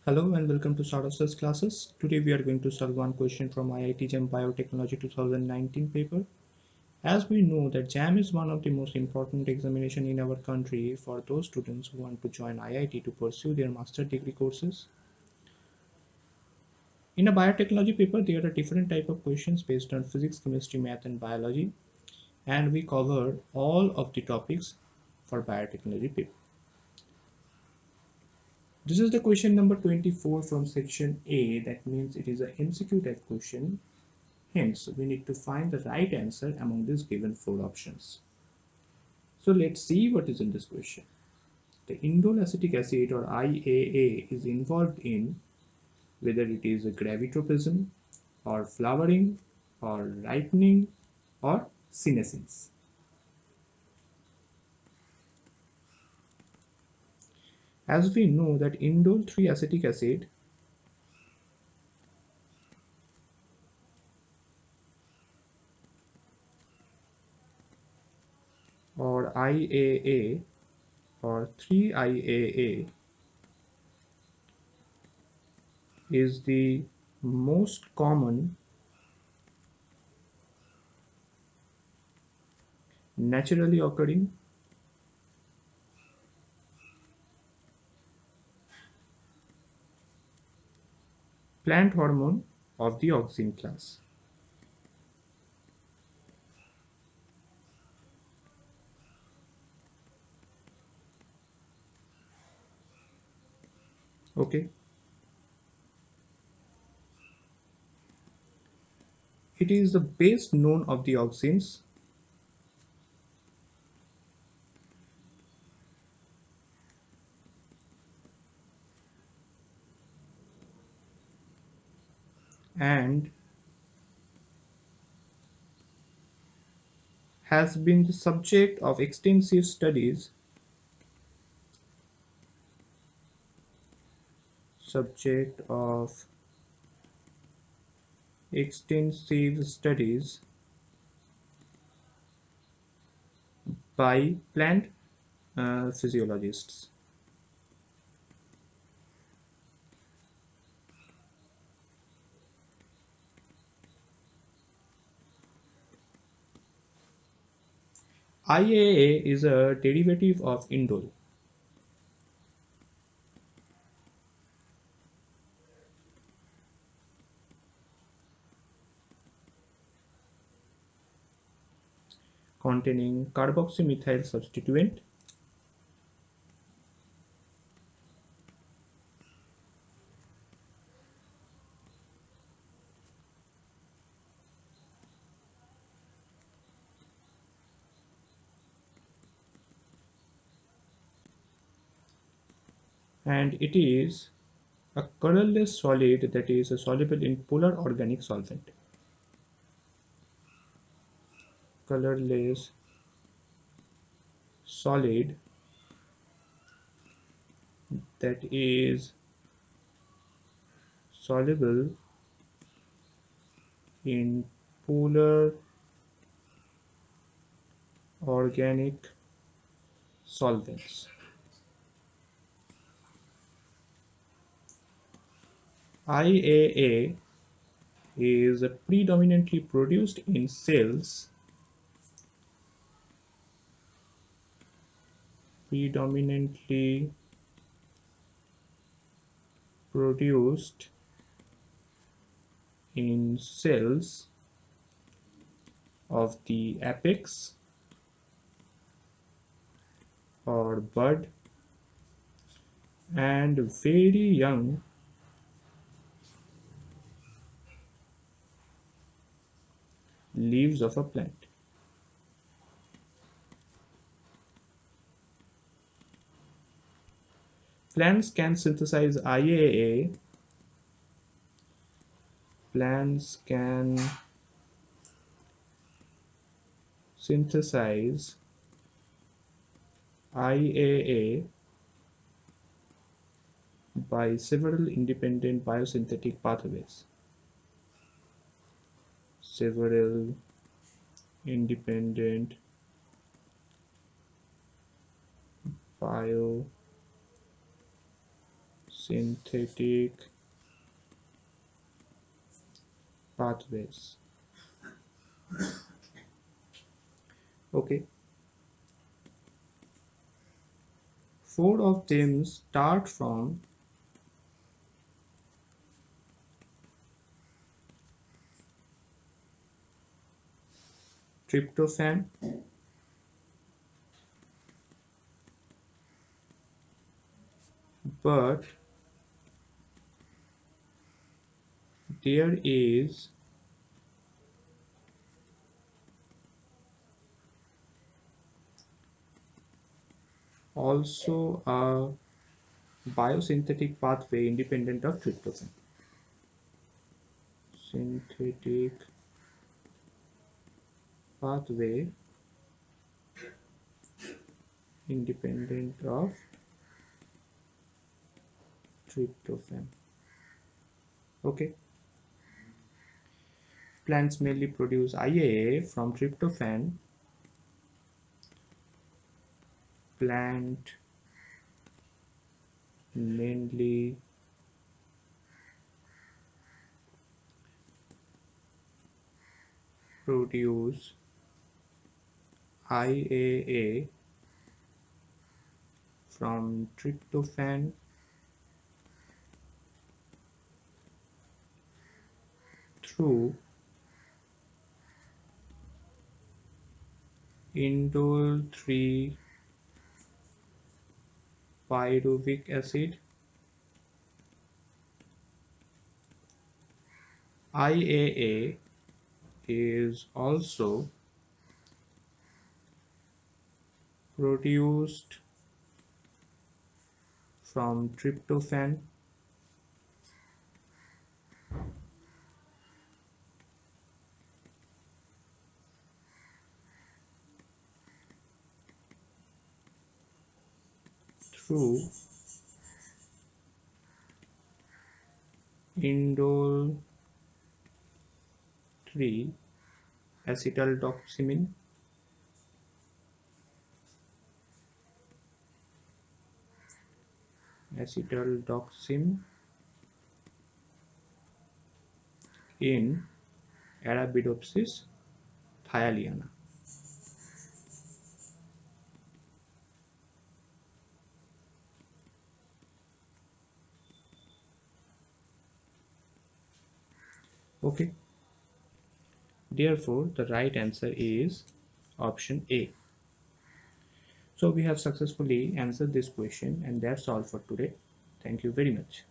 Hello and welcome to Stardust's classes. Today we are going to solve one question from IIT JAM Biotechnology 2019 paper. As we know that JAM is one of the most important examination in our country for those students who want to join IIT to pursue their master degree courses. In a biotechnology paper, there are different type of questions based on physics, chemistry, math and biology, and we covered all of the topics for biotechnology paper. This is the question number 24 from section A. That means it is a MCQ type question. Hence, we need to find the right answer among these given four options. So let's see what is in this question. The indole acetic acid or IAA is involved in whether it is a gravitropism or flowering or ripening or senescence. As we know that indole 3 acetic acid or IAA or 3-IAA is the most common naturally occurring plant hormone of the auxin class. Okay. It is the best known of the auxins and has been the subject of extensive studies by plant physiologists. IAA is a derivative of indole. Containing carboxymethyl substituent and it is a colorless solid that is soluble in polar organic solvent. Colorless solid that is soluble in polar organic solvents. IAA is predominantly produced in cells predominantly produced in cells of the apex or bud and very young leaves of a plant. Plants can synthesize IAA. Plants can synthesize IAA by several independent biosynthetic pathways. Several independent Synthetic pathways. Okay, 4 of them start from tryptophan, but there is also a biosynthetic pathway independent of tryptophan. Synthetic pathway independent of tryptophan. Okay. Plants mainly produce IAA from tryptophan. Plant mainly produce IAA from tryptophan through indole 3 pyruvic acid. IAA is also produced from tryptophan through indole 3 acetyldoximine in Arabidopsis thaliana. Okay, therefore the right answer is option A. So we have successfully answered this question, and that's all for today. Thank you very much.